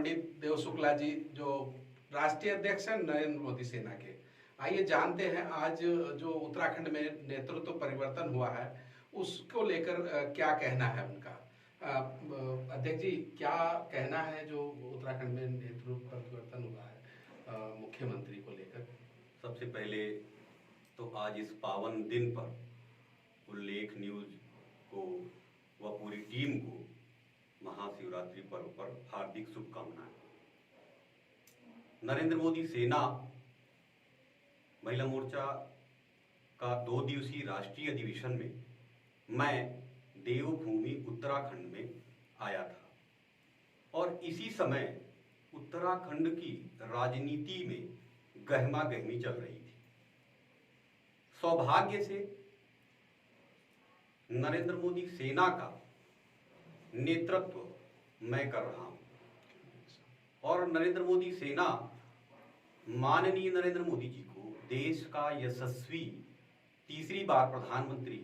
पंडित देव शुक्ला जी जो राष्ट्रीय अध्यक्ष हैं नरेंद्र मोदी सेना के। आइए जानते हैं आज जो उत्तराखंड में नेतृत्व परिवर्तन हुआ है उसको लेकर क्या कहना है उनका। अध्यक्ष जी, क्या कहना है जो उत्तराखंड में नेतृत्व परिवर्तन हुआ है मुख्यमंत्री को लेकर? सबसे पहले तो आज इस पावन दिन पर उल्लेख न्यूज को व पूरी टीम को महाशिवरात्रि पर्व पर हार्दिक शुभकामनाएं। नरेंद्र मोदी सेना महिला मोर्चा का 2 दिवसीय राष्ट्रीय अधिवेशन में मैं देवभूमि उत्तराखंड में आया था और इसी समय उत्तराखंड की राजनीति में गहमा गहमी चल रही थी। सौभाग्य से नरेंद्र मोदी सेना का नेतृत्व मैं कर रहा हूं और नरेंद्र मोदी सेना माननीय नरेंद्र मोदी जी को देश का यशस्वी तीसरी बार प्रधानमंत्री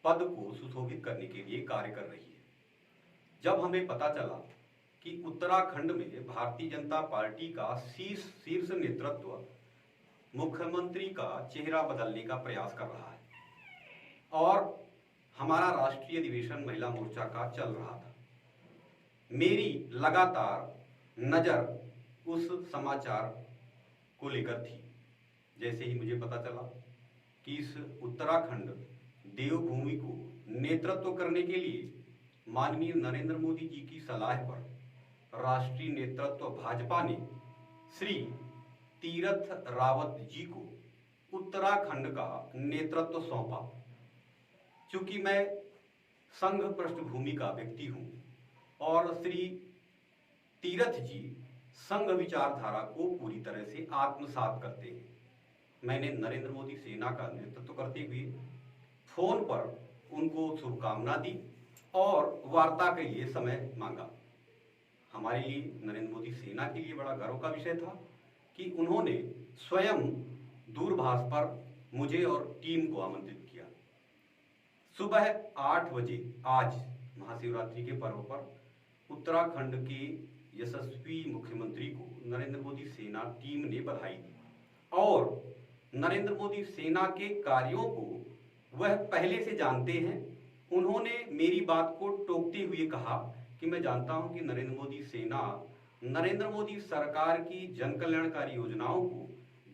पद को सुशोभित करने के लिए कार्य कर रही है। जब हमें पता चला कि उत्तराखंड में भारतीय जनता पार्टी का शीर्ष नेतृत्व मुख्यमंत्री का चेहरा बदलने का प्रयास कर रहा है और हमारा राष्ट्रीय अधिवेशन महिला मोर्चा का चल रहा था, मेरी लगातार नजर उस समाचार को लेकर थी। जैसे ही मुझे पता चला कि इस उत्तराखंड देवभूमि को नेतृत्व करने के लिए माननीय नरेंद्र मोदी जी की सलाह पर राष्ट्रीय नेतृत्व भाजपा ने श्री तीरथ रावत जी को उत्तराखंड का नेतृत्व सौंपा। चूंकि मैं संघ पृष्ठभूमि का व्यक्ति हूं और श्री तीरथ जी संघ विचारधारा को पूरी तरह से आत्मसात करते हैं, मैंने नरेंद्र मोदी सेना का नेतृत्व करते हुए फोन पर उनको शुभकामना दी और वार्ता के लिए समय मांगा। हमारे लिए नरेंद्र मोदी सेना के लिए बड़ा गर्व का विषय था कि उन्होंने स्वयं दूरभाष पर मुझे और टीम को आमंत्रित किया। सुबह 8 बजे आज महाशिवरात्रि के पर्व पर उत्तराखंड के यशस्वी मुख्यमंत्री को नरेंद्र मोदी सेना टीम ने बधाई दी और नरेंद्र मोदी सेना के कार्यों को वह पहले से जानते हैं। उन्होंने मेरी बात को टोकते हुए कहा कि मैं जानता हूं कि नरेंद्र मोदी सेना नरेंद्र मोदी सरकार की जन कल्याणकारी योजनाओं को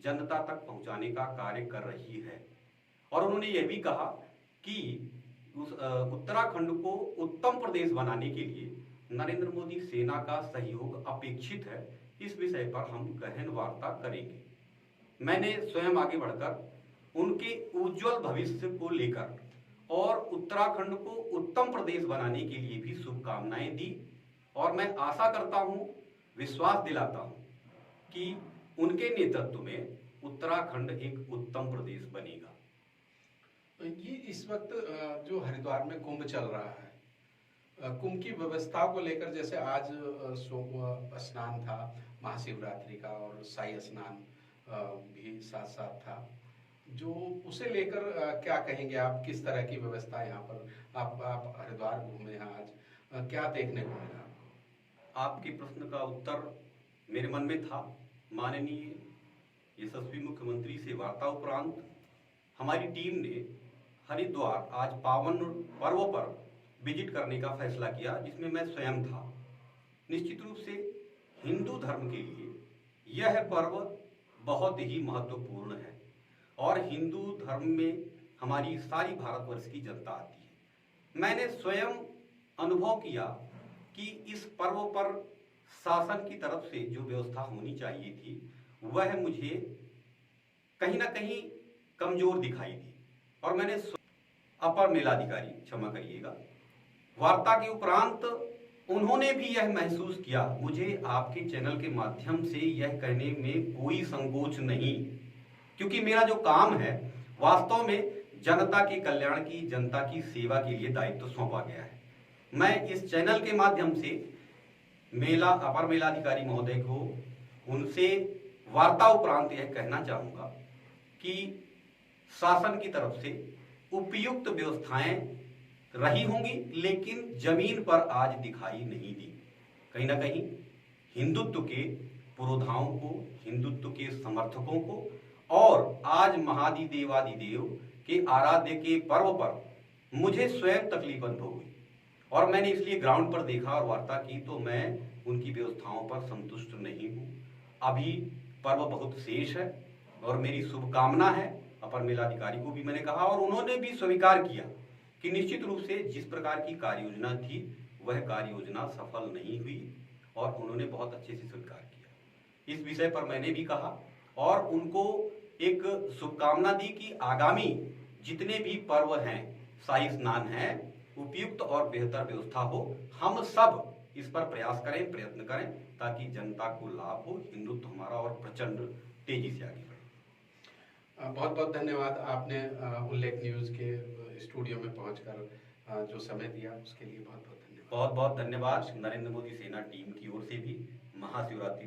जनता तक पहुंचाने का कार्य कर रही है और उन्होंने यह भी कहा कि उस उत्तराखंड को उत्तम प्रदेश बनाने के लिए नरेंद्र मोदी सेना का सहयोग अपेक्षित है। इस विषय पर हम गहन वार्ता करेंगे। मैंने स्वयं आगे बढ़कर उनके उज्जवल भविष्य को लेकर और उत्तराखंड को उत्तम प्रदेश बनाने के लिए भी शुभकामनाएं दी और मैं आशा करता हूं, विश्वास दिलाता हूं कि उनके नेतृत्व में उत्तराखंड एक उत्तम प्रदेश बनेगा। ये इस वक्त जो हरिद्वार में कुंभ चल रहा है, कुंभ की व्यवस्था को लेकर, जैसे आज स्नान था महाशिवरात्रि का और शाही स्नान भी साथ साथ था, जो उसे लेकर क्या कहेंगे आप? किस तरह की व्यवस्था यहाँ पर आप हरिद्वार घूमे हैं आज, क्या देखने को मिला? आपके प्रश्न का उत्तर मेरे मन में था। माननीय यशस्वी मुख्यमंत्री से वार्ता उपरांत हमारी टीम ने हरिद्वार आज पावन पर्व पर विजिट करने का फैसला किया, जिसमें मैं स्वयं था। निश्चित रूप से हिंदू धर्म के लिए यह पर्व बहुत ही महत्वपूर्ण है और हिंदू धर्म में हमारी सारी भारतवर्ष की जनता आती है। मैंने स्वयं अनुभव किया कि इस पर्व पर शासन की तरफ से जो व्यवस्था होनी चाहिए थी वह मुझे कहीं ना कहीं कमजोर दिखाई दी और मैंने अपर मेलाधिकारी, क्षमा करिएगा, वार्ता के उपरांत उन्होंने भी यह महसूस किया। मुझे आपके चैनल के माध्यम से यह कहने में कोई संकोच नहीं, क्योंकि मेरा जो काम है वास्तव में जनता के कल्याण की, जनता की सेवा के लिए दायित्व सौंपा गया है। मैं इस चैनल के माध्यम से अपर मेलाधिकारी महोदय को उनसे वार्ता उपरांत यह कहना चाहूंगा कि शासन की तरफ से उपयुक्त व्यवस्थाएं रही होंगी, लेकिन जमीन पर आज दिखाई नहीं दी। कहीं ना कहीं हिंदुत्व के पुरोधाओं को, हिंदुत्व के समर्थकों को और आज महादिदेवादिदेव के आराध्य के पर्व पर मुझे स्वयं तकलीफ अनुभव हुई और मैंने इसलिए ग्राउंड पर देखा और वार्ता की तो मैं उनकी व्यवस्थाओं पर संतुष्ट नहीं हूँ। अभी पर्व बहुत शेष है और मेरी शुभकामना है, अपर मेलाधिकारी को भी मैंने कहा और उन्होंने भी स्वीकार किया कि निश्चित रूप से जिस प्रकार की कार्य योजना थी वह कार्य योजना सफल नहीं हुई और उन्होंने बहुत अच्छे से स्वीकार किया। इस विषय पर मैंने भी कहा और उनको एक शुभकामना दी कि आगामी जितने भी पर्व हैं, शाही स्नान है, उपयुक्त और बेहतर व्यवस्था हो। हम सब इस पर प्रयास करें, प्रयत्न करें ताकि जनता को लाभ हो, हिंदुत्व हमारा और प्रचंड तेजी से आगे बढ़े। बहुत बहुत धन्यवाद, आपने उल्लेख न्यूज़ के स्टूडियो में पहुंचकर जो समय दिया उसके लिए बहुत बहुत धन्यवाद। बहुत बहुत धन्यवाद नरेंद्र मोदी सेना टीम की ओर से भी। महाशिवरात्रि